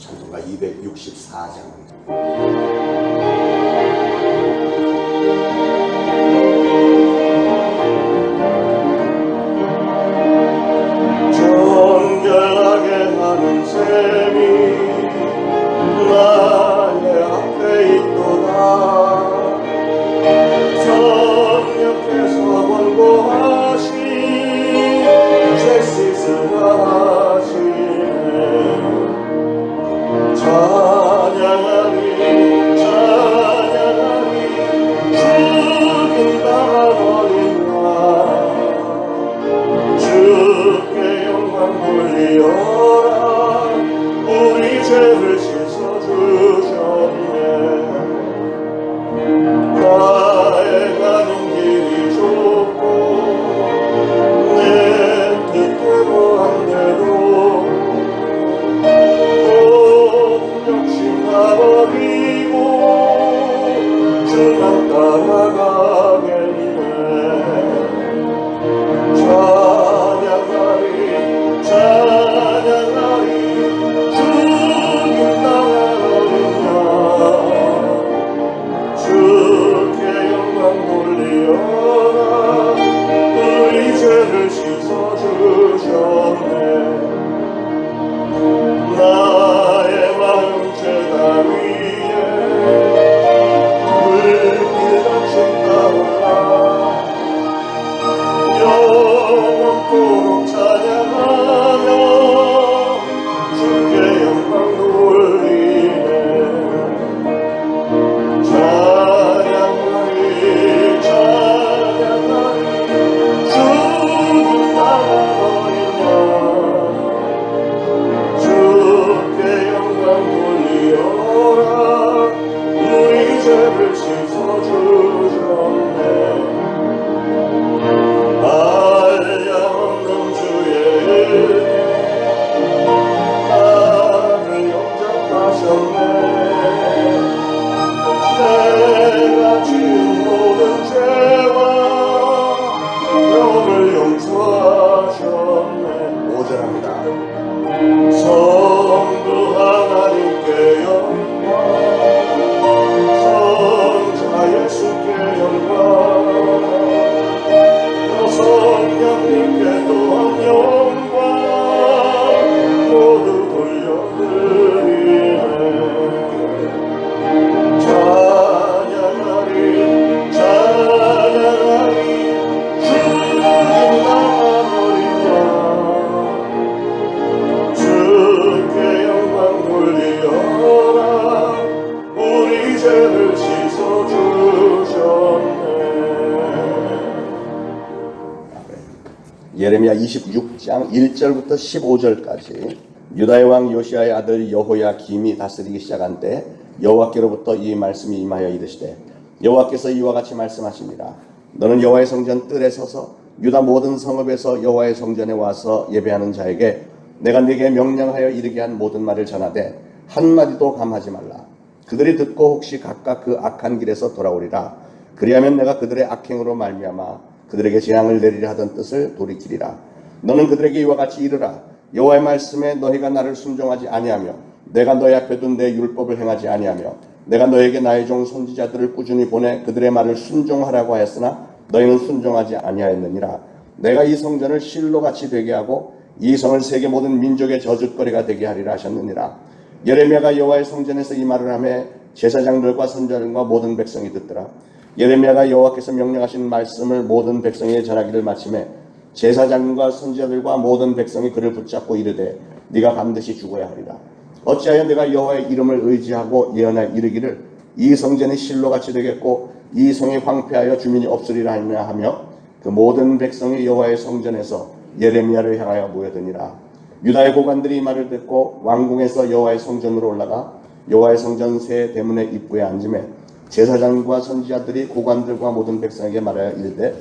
찬송가 264장. 정결하게 하는 셈이 나의 앞에 있도다. 성령께서 권고하신 죄 씻으라 하시네. 찬양하리 찬양하리 죽인당한 어린 양 주께 영광 돌리어라. 우리 죄를 씻어주셨네. 나의 가는 길이 좁고 내 뜻대로 안 돼도 욕심 나버리고 주만 따라가겠네. 찬양하리 찬양하리 죽인 당한 어린 양 주께 영광 돌리어라. 우리 죄를 씻어주셨네. 나의 마음 제단 위에 불길같이 타올라. 영원토록 찬양하며 주께 영광 돌리네. 찬양하리 찬양하리 죽은 당한 어린 양 주께 영광 돌리어라. 우리 죄를 씻어주셨네. 한량없는 주의 은혜 나를 영접하셨네. 내가 지은 모든 죄와 병을 용서하셨네. 5절합니다. 성부 하나님께 영광, 성자 예수께 영광, 또 성령님께 또한 영광 모두 돌려드리네. 찬양하리 찬양하리 죽인 당한 어린 양 주께 영광 돌리어라. 우리 죄를 씻어주셨네. 예레미야 26장 1절부터 15절까지 유다의 왕 요시아의 아들 여호야김이 다스리기 시작한 때 여호와께로부터 이 말씀이 임하여 이르시되 여호와께서 이와 같이 말씀하십니다. 너는 여호와의 성전 뜰에 서서 유다 모든 성읍에서 여호와의 성전에 와서 예배하는 자에게 내가 네게 명령하여 이르게 한 모든 말을 전하되 한마디도 감하지 말라. 그들이 듣고 혹시 각각 그 악한 길에서 돌아오리라. 그리하면 내가 그들의 악행으로 말미암아 그들에게 재앙을 내리려 하던 뜻을 돌이키리라. 너는 그들에게 이와 같이 이르라. 여호와의 말씀에 너희가 나를 순종하지 아니하며 내가 너희 앞에 둔 내 율법을 행하지 아니하며 내가 너에게 나의 종 선지자들을 꾸준히 보내 그들의 말을 순종하라고 하였으나 너희는 순종하지 아니하였느니라. 내가 이 성전을 실로같이 되게 하고 이 성을 세계 모든 민족의 저주거리가 되게 하리라 하셨느니라. 예레미야가 여호와의 성전에서 이 말을 하며 제사장들과 선지자들과 모든 백성이 듣더라. 예레미야가 여호와께서 명령하신 말씀을 모든 백성에게 전하기를 마치매 제사장과 선지자들과 모든 백성이 그를 붙잡고 이르되 네가 반드시 죽어야 하리라. 어찌하여 내가 여호와의 이름을 의지하고 예언하여 이르기를 이 성전이 실로같이 되겠고 이 성이 황폐하여 주민이 없으리라 하며 그 모든 백성이 여호와의 성전에서 예레미야를 향하여 모여드니라. 유다의 고관들이 이 말을 듣고 왕궁에서 여호와의 성전으로 올라가 여호와의 성전 새 대문의 입구에 앉으매 제사장과 선지자들이 고관들과 모든 백성에게 말하여 이르되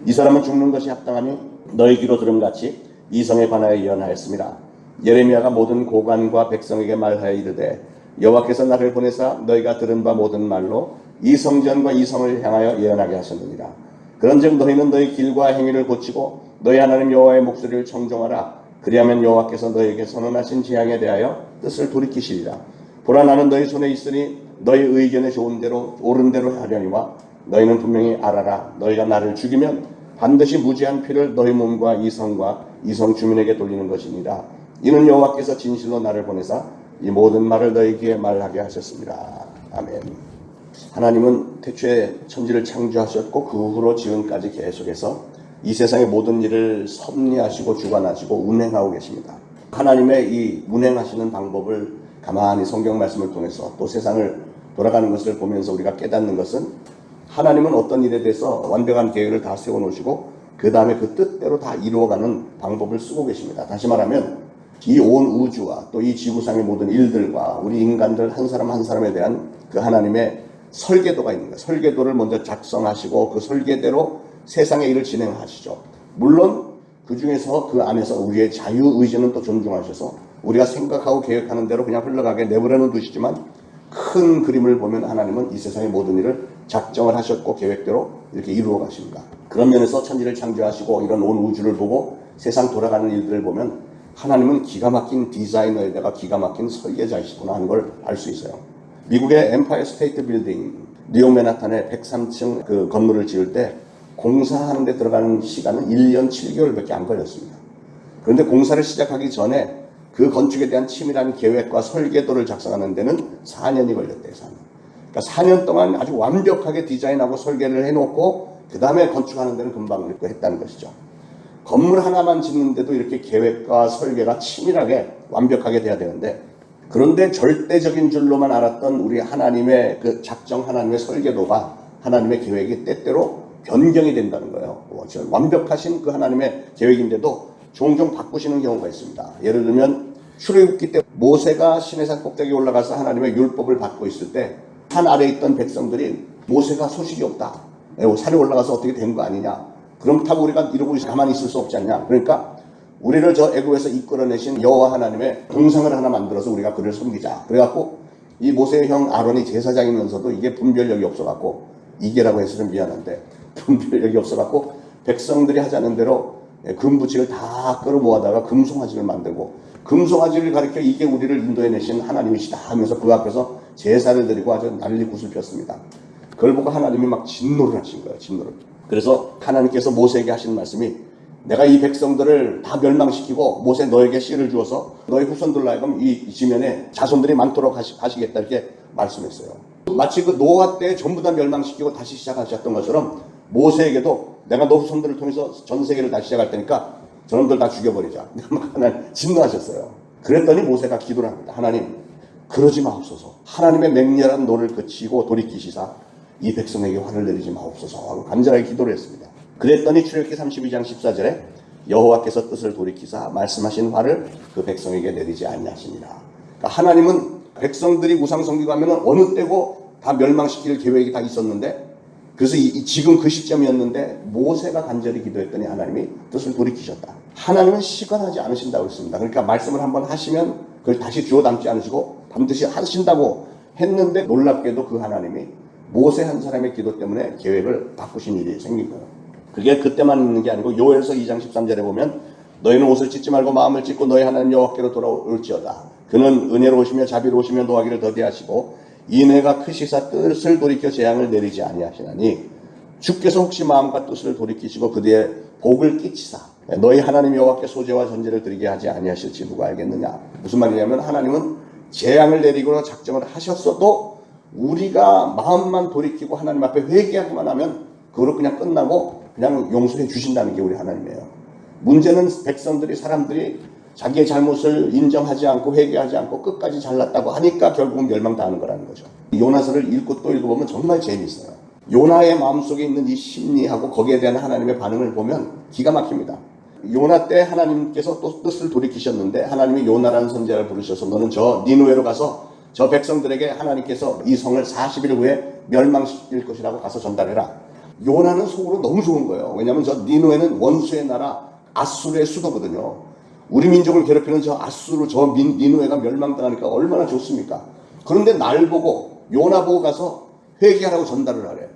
이 사람은 죽는 것이 합당하니 너희 귀로 들음같이 이 성에 관하여 예언하였습니다. 예레미야가 모든 고관과 백성에게 말하여 이르되 여호와께서 나를 보내사 너희가 들은 바 모든 말로 이 성전과 이 성을 향하여 예언하게 하셨느니라. 그런즉 너희는 너희 길과 행위를 고치고 너희 하나님 여호와의 목소리를 청종하라. 그리하면 여호와께서 너에게 선언하신 재앙에 대하여 뜻을 돌이키시리라. 보라 나는 너희 손에 있으니 너희 의견에 좋은 대로 옳은 대로 하려니와 너희는 분명히 알아라. 너희가 나를 죽이면 반드시 무죄한 피를 너희 몸과 이 성과 이 성 주민에게 돌리는 것이니라. 이는 여호와께서 진실로 나를 보내사 이 모든 말을 너희 귀에 말하게 하셨습니다. 아멘. 하나님은 태초에 천지를 창조하셨고 그 후로 지금까지 계속해서 이 세상의 모든 일을 섭리하시고 주관하시고 운행하고 계십니다. 하나님의 이 운행하시는 방법을 가만히 성경 말씀을 통해서 또 세상을 돌아가는 것을 보면서 우리가 깨닫는 것은 하나님은 어떤 일에 대해서 완벽한 계획을 다 세워놓으시고 그 다음에 그 뜻대로 다 이루어가는 방법을 쓰고 계십니다. 다시 말하면 이 온 우주와 또 이 지구상의 모든 일들과 우리 인간들 한 사람 한 사람에 대한 그 하나님의 설계도가 있는 거예요. 설계도를 먼저 작성하시고 그 설계대로 세상의 일을 진행하시죠. 물론 그 중에서 그 안에서 우리의 자유의지는 또 존중하셔서 우리가 생각하고 계획하는 대로 그냥 흘러가게 내버려는 두시지만 큰 그림을 보면 하나님은 이 세상의 모든 일을 작정을 하셨고 계획대로 이렇게 이루어 가십니다. 그런 면에서 천지를 창조하시고 이런 온 우주를 보고 세상 돌아가는 일들을 보면 하나님은 기가 막힌 디자이너에다가 기가 막힌 설계자이시구나 하는 걸 알 수 있어요. 미국의 엠파이어 스테이트 빌딩 뉴욕 맨하탄의 103층 그 건물을 지을 때 공사하는 데 들어가는 시간은 1년 7개월밖에 안 걸렸습니다. 그런데 공사를 시작하기 전에 그 건축에 대한 치밀한 계획과 설계도를 작성하는 데는 4년이 걸렸대요. 4년. 그러니까 4년 동안 아주 완벽하게 디자인하고 설계를 해놓고 그 다음에 건축하는 데는 금방 했다는 것이죠. 건물 하나만 짓는데도 이렇게 계획과 설계가 치밀하게 완벽하게 돼야 되는데 그런데 절대적인 줄로만 알았던 우리 하나님의 그 작정 하나님의 설계도가 하나님의 계획이 때때로 변경이 된다는 거예요. 완벽하신 그 하나님의 계획인데도 종종 바꾸시는 경우가 있습니다. 예를 들면 출애굽기 때 모세가 시내산 꼭대기에 올라가서 하나님의 율법을 받고 있을 때 산 아래에 있던 백성들이 모세가 소식이 없다. 산에 올라가서 어떻게 된 거 아니냐. 그렇다고 우리가 이러고 가만히 있을 수 없지 않냐. 그러니까 우리를 저 애굽에서 이끌어내신 여호와 하나님의 동상을 하나 만들어서 우리가 그를 섬기자. 그래갖고 이 모세의 형 아론이 제사장이면서도 이게 분별력이 없어갖고 이게라고 해서는 미안한데 분별력이 없어갖고 백성들이 하자는 대로 금부치를 다 끌어모아다가 금송아지를 만들고 금송아지를 가리켜 이게 우리를 인도해내신 하나님이시다 하면서 그 앞에서 제사를 드리고 아주 난리굿을 폈습니다. 그걸 보고 하나님이 막 진노를 하신 거예요. 진노를. 그래서 하나님께서 모세에게 하신 말씀이 내가 이 백성들을 다 멸망시키고 모세 너에게 씨를 주어서 너의 후손들로 하여금 이 지면에 자손들이 많도록 하시겠다 이렇게 말씀했어요. 마치 그 노아 때 전부 다 멸망시키고 다시 시작하셨던 것처럼 모세에게도 내가 너 후손들을 통해서 전 세계를 다시 시작할 테니까 저놈들 다 죽여버리자. 하나님 진노하셨어요. 그랬더니 모세가 기도를 합니다. 하나님 그러지 마옵소서. 하나님의 맹렬한 노를 그치고 돌이키시사 이 백성에게 화를 내리지 마옵소서 하고 간절하게 기도를 했습니다. 그랬더니 출애굽기 32장 14절에 여호와께서 뜻을 돌이키사 말씀하신 화를 그 백성에게 내리지 아니하시니라. 그러니까 하나님은 백성들이 우상 섬기고 하면 어느 때고 다 멸망시킬 계획이 다 있었는데 그래서 지금 그 시점이었는데 모세가 간절히 기도했더니 하나님이 뜻을 돌이키셨다. 하나님은 시건하지 않으신다고 했습니다. 그러니까 말씀을 한번 하시면 그걸 다시 주워 담지 않으시고 반드시 하신다고 했는데 놀랍게도 그 하나님이 모세 한 사람의 기도 때문에 계획을 바꾸신 일이 생긴 거예요. 그게 그때만 있는 게 아니고 요엘서 2장 13절에 보면 너희는 옷을 찢지 말고 마음을 찢고 너희 하나님 여호와께로 돌아올지어다. 그는 은혜로우시며 자비로우시며 노하기를 더디하시고 인애가 크시사 뜻을 돌이켜 재앙을 내리지 아니하시나니 주께서 혹시 마음과 뜻을 돌이키시고 그대의 복을 끼치사 너희 하나님 여호와께 소제와 전제를 드리게 하지 아니하실지 누가 알겠느냐. 무슨 말이냐면 하나님은 재앙을 내리고 작정을 하셨어도 우리가 마음만 돌이키고 하나님 앞에 회개하기만 하면 그거로 그냥 끝나고 그냥 용서해 주신다는 게 우리 하나님이에요. 문제는 백성들이 사람들이 자기의 잘못을 인정하지 않고 회개하지 않고 끝까지 잘났다고 하니까 결국은 멸망당하는 거라는 거죠. 요나서를 읽고 또 읽어보면 정말 재미있어요. 요나의 마음속에 있는 이 심리하고 거기에 대한 하나님의 반응을 보면 기가 막힙니다. 요나 때 하나님께서 또 뜻을 돌이키셨는데 하나님이 요나라는 선지자를 부르셔서 너는 저 니느웨로 가서 저 백성들에게 하나님께서 이 성을 40일 후에 멸망시킬 것이라고 가서 전달해라. 요나는 속으로 너무 좋은 거예요. 왜냐하면 저 니느웨는 원수의 나라 아수르의 수도거든요. 우리 민족을 괴롭히는 저 아수르 저 니느웨가 멸망당하니까 얼마나 좋습니까? 그런데 날 보고 요나 보고 가서 회개하라고 전달을 하래.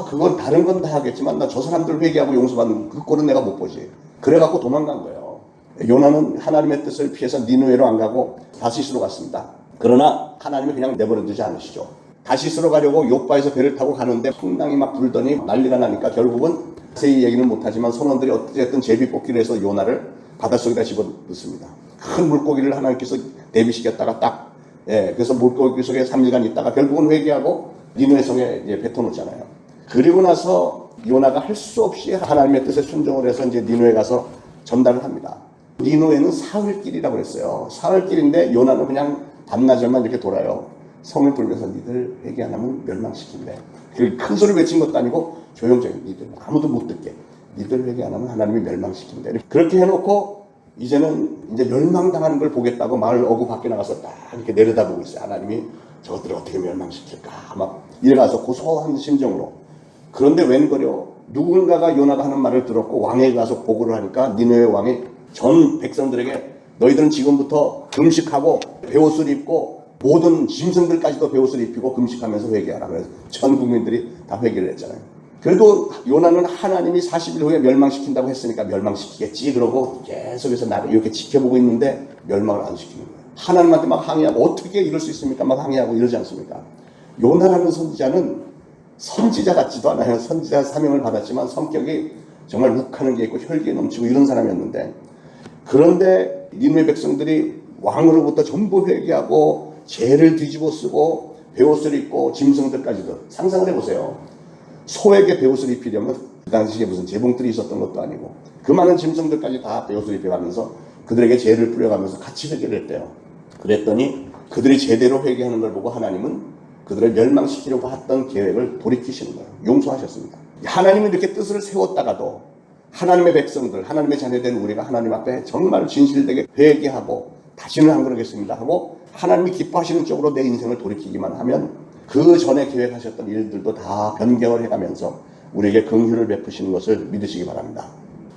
그건 다른 건 다 하겠지만 나 저 사람들 회개하고 용서받는 그 꼴은 내가 못 보지. 그래갖고 도망간 거예요. 요나는 하나님의 뜻을 피해서 니느웨로 안 가고 다시스로 갔습니다. 그러나 하나님이 그냥 내버려 두지 않으시죠. 다시스로 가려고 요바에서 배를 타고 가는데 풍랑이 막 불더니 난리가 나니까 결국은 자세히 얘기는 못하지만 선원들이 어쨌든 제비뽑기를 해서 요나를 바닷속에다 집어넣습니다. 큰 물고기를 하나님께서 대비시켰다가 그래서 물고기 속에 3일간 있다가 결국은 회개하고 니느웨 성에 뱉어놓잖아요. 그리고 나서 요나가 할 수 없이 하나님의 뜻에 순종을 해서 이제 니느웨 가서 전달을 합니다. 니느웨는 사흘길이라고 그랬어요. 사흘길인데 요나는 그냥 반나절만 이렇게 돌아요. 성을 불면서 니들 회개 안 하면 멸망시킨대. 큰 소리 외친 것도 아니고 조용조용 니들 아무도 못 듣게 니들 회개 안 하면 하나님이 멸망시킨대. 그렇게 해놓고 이제는 이제 멸망당하는 걸 보겠다고 마을 어구 밖에 나가서 딱 이렇게 내려다보고 있어요. 하나님이 저것들을 어떻게 멸망시킬까 막 이래가서 고소한 심정으로. 그런데 웬거려 누군가가 요나가 하는 말을 들었고 왕에게 가서 보고를 하니까 니느웨 왕이 전 백성들에게 너희들은 지금부터 금식하고 베옷을 입고 모든 짐승들까지도 베옷을 입히고 금식하면서 회개하라. 그래서 전 국민들이 다 회개를 했잖아요. 그래도 요나는 하나님이 40일 후에 멸망시킨다고 했으니까 멸망시키겠지 그러고 계속해서 나를 이렇게 지켜보고 있는데 멸망을 안 시키는 거예요. 하나님한테 막 항의하고 어떻게 이럴 수 있습니까? 막 항의하고 이러지 않습니까? 요나라는 선지자는 선지자 같지도 않아요. 선지자 사명을 받았지만 성격이 정말 욱하는 게 있고 혈기에 넘치고 이런 사람이었는데, 그런데 니느웨 백성들이 왕으로부터 전부 회개하고 죄를 뒤집어 쓰고 베옷을 입고 짐승들까지도 상상을 해보세요. 소에게 베옷을 입히려면 그 당시에 무슨 재봉틀이 있었던 것도 아니고 그 많은 짐승들까지 다 베옷을 입혀가면서 그들에게 죄를 뿌려가면서 같이 회개를 했대요. 그랬더니 그들이 제대로 회개하는 걸 보고 하나님은 그들을 멸망시키려고 했던 계획을 돌이키시는 거예요. 용서하셨습니다. 하나님은 이렇게 뜻을 세웠다가도 하나님의 백성들, 하나님의 자녀된 우리가 하나님 앞에 정말 진실되게 회개하고 다시는 안 그러겠습니다 하고 하나님이 기뻐하시는 쪽으로 내 인생을 돌이키기만 하면 그 전에 계획하셨던 일들도 다 변경을 해가면서 우리에게 긍휼을 베푸시는 것을 믿으시기 바랍니다.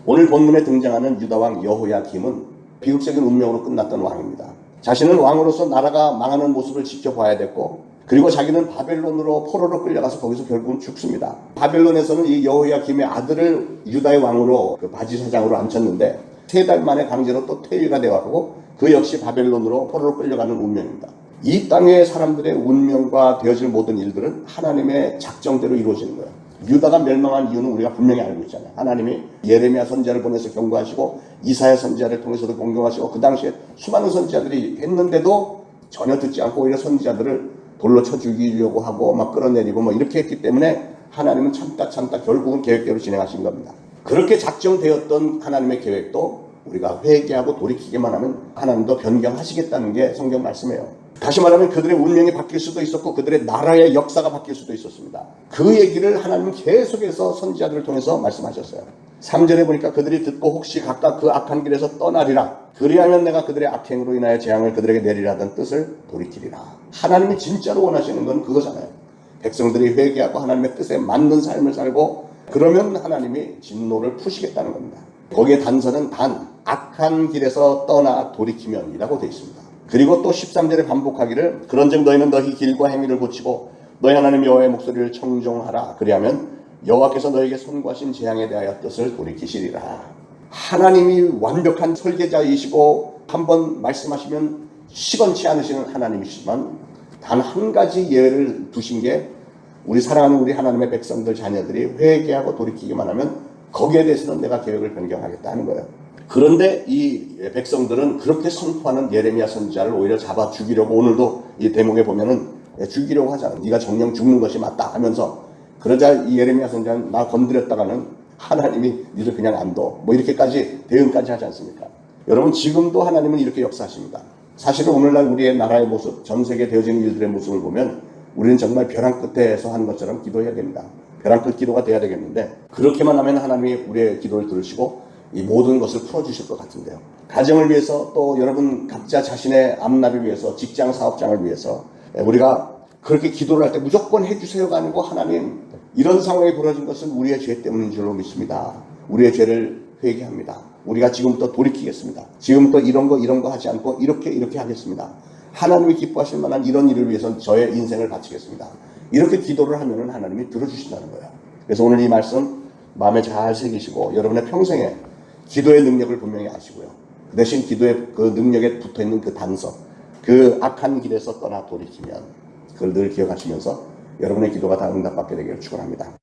오늘 본문에 등장하는 유다왕 여호야김은 비극적인 운명으로 끝났던 왕입니다. 자신은 왕으로서 나라가 망하는 모습을 지켜봐야 됐고, 그리고 자기는 바벨론으로 포로로 끌려가서 거기서 결국은 죽습니다. 바벨론에서는 이 여호야김의 아들을 유다의 왕으로 바지사장으로 앉혔는데 3달 만에 강제로 또 퇴위가 되어가고 그 역시 바벨론으로 포로로 끌려가는 운명입니다. 이 땅의 사람들의 운명과 되어질 모든 일들은 하나님의 작정대로 이루어지는 거예요. 유다가 멸망한 이유는 우리가 분명히 알고 있잖아요. 하나님이 예레미야 선지자를 보내서 경고하시고 이사야 선지자를 통해서도 경고하시고 그 당시에 수많은 선지자들이 했는데도 전혀 듣지 않고 오히려 선지자들을 돌로 쳐 죽이려고 하고 막 끌어내리고 뭐 이렇게 했기 때문에 하나님은 참다 결국은 계획대로 진행하신 겁니다. 그렇게 작정되었던 하나님의 계획도 우리가 회개하고 돌이키기만 하면 하나님도 변경하시겠다는 게 성경 말씀이에요. 다시 말하면 그들의 운명이 바뀔 수도 있었고 그들의 나라의 역사가 바뀔 수도 있었습니다. 그 얘기를 하나님은 계속해서 선지자들을 통해서 말씀하셨어요. 3절에 보니까 그들이 듣고 혹시 각각 그 악한 길에서 떠나리라. 그리하면 내가 그들의 악행으로 인하여 재앙을 그들에게 내리라 하던 뜻을 돌이키리라. 하나님이 진짜로 원하시는 건 그거잖아요. 백성들이 회개하고 하나님의 뜻에 맞는 삶을 살고 그러면 하나님이 진노를 푸시겠다는 겁니다. 거기에 단서는 단 악한 길에서 떠나 돌이키면이라고 되어 있습니다. 그리고 또 13절에 반복하기를 그런즉 너희는 너희 길과 행위를 고치고 너희 하나님 여호와의 목소리를 청종하라. 그리하면 여호와께서 너희에게 선고하신 재앙에 대하여 뜻을 돌이키시리라. 하나님이 완벽한 설계자이시고 한번 말씀하시면 시건치 않으시는 하나님이시지만 단 한 가지 예외를 두신 게 우리 사랑하는 우리 하나님의 백성들 자녀들이 회개하고 돌이키기만 하면 거기에 대해서는 내가 계획을 변경하겠다 하는 거예요. 그런데 이 백성들은 그렇게 선포하는 예레미야 선지자를 오히려 잡아 죽이려고, 오늘도 이 대목에 보면은 죽이려고 하잖아. 네가 정령 죽는 것이 맞다 하면서, 그러자 이 예레미야 선지자는 나 건드렸다가는 하나님이 니를 그냥 안 둬. 뭐 이렇게까지 대응까지 하지 않습니까? 여러분, 지금도 하나님은 이렇게 역사하십니다. 사실은 오늘날 우리의 나라의 모습, 전 세계에 되어지는 일들의 모습을 보면 우리는 정말 벼랑 끝에서 한 것처럼 기도해야 됩니다. 벼랑 끝 기도가 돼야 되겠는데, 그렇게만 하면 하나님이 우리의 기도를 들으시고 이 모든 것을 풀어주실 것 같은데요. 가정을 위해서, 또 여러분 각자 자신의 앞날을 위해서, 직장 사업장을 위해서 우리가 그렇게 기도를 할 때 무조건 해주세요가 아니고, 하나님 이런 상황이 벌어진 것은 우리의 죄 때문인 줄로 믿습니다. 우리의 죄를 회개합니다. 우리가 지금부터 돌이키겠습니다. 지금부터 이런 거 하지 않고 이렇게 하겠습니다. 하나님이 기뻐하실 만한 이런 일을 위해서 저의 인생을 바치겠습니다. 이렇게 기도를 하면 하나님이 들어주신다는 거예요. 그래서 오늘 이 말씀 마음에 잘 새기시고 여러분의 평생에 기도의 능력을 분명히 아시고요. 그 대신 기도의 그 능력에 붙어있는 그 단서, 그 악한 길에서 떠나 돌이키면 그걸 늘 기억하시면서 여러분의 기도가 다 응답받게 되기를 축원합니다.